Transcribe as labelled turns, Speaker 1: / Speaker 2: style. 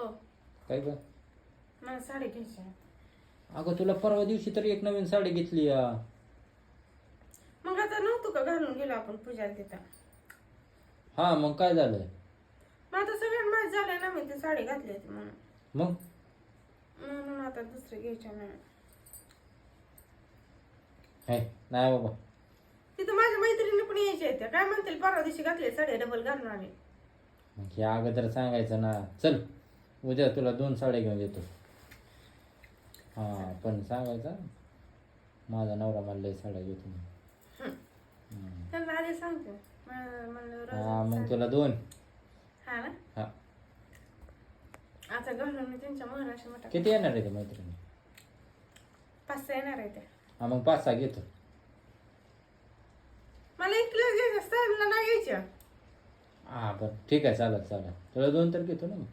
Speaker 1: हो,
Speaker 2: काय ग?
Speaker 1: मला साडी घ्यायची आहे.
Speaker 2: अगं तुला परवा दिवशी तर एक नवीन साडी घेतली या.
Speaker 1: मग आता नव्हतं का घालून गेलो आपण पूजाला तिथं?
Speaker 2: हा मग काय झालं?
Speaker 1: मग आता सगळ्यांना माहीत झालंय ना मी ती साडी घातली होती म्हणून.
Speaker 2: मग
Speaker 1: म्हणून आता दुसरी घ्यायची नाही.
Speaker 2: हे नाही बाबा.
Speaker 1: तिथं माझ्या मैत्रिणी पण यायच्या आहेत. काय म्हणतील परवा दिवशी घातली साडी डबल घालून आली.
Speaker 2: मग हे अगोदर सांगायचं ना. चल उद्या तुला 2 साड्या घेऊन देतो. हा पण सांगायचं माझा नवरा मला लय साड्या घेतो म्हणून.
Speaker 1: त्यांना आधी सांगते. म्हणलं
Speaker 2: हा
Speaker 1: रोज
Speaker 2: मग तुला 2.
Speaker 1: हा ना.
Speaker 2: हा
Speaker 1: आता घालून मी त्यांच्या महाराष्ट्र मठात
Speaker 2: किती येणार आहे ते मैत्रिणी?
Speaker 1: 5-6 येणार आहे त्या.
Speaker 2: हा मग 5-6 घेतो.
Speaker 1: मला एकटीलाच घ्यायचं असतं, मला नाही घ्यायच्या.
Speaker 2: हा बरं ठीक आहे चालेल चालेल. तुला 2 तर घेतो ना मग.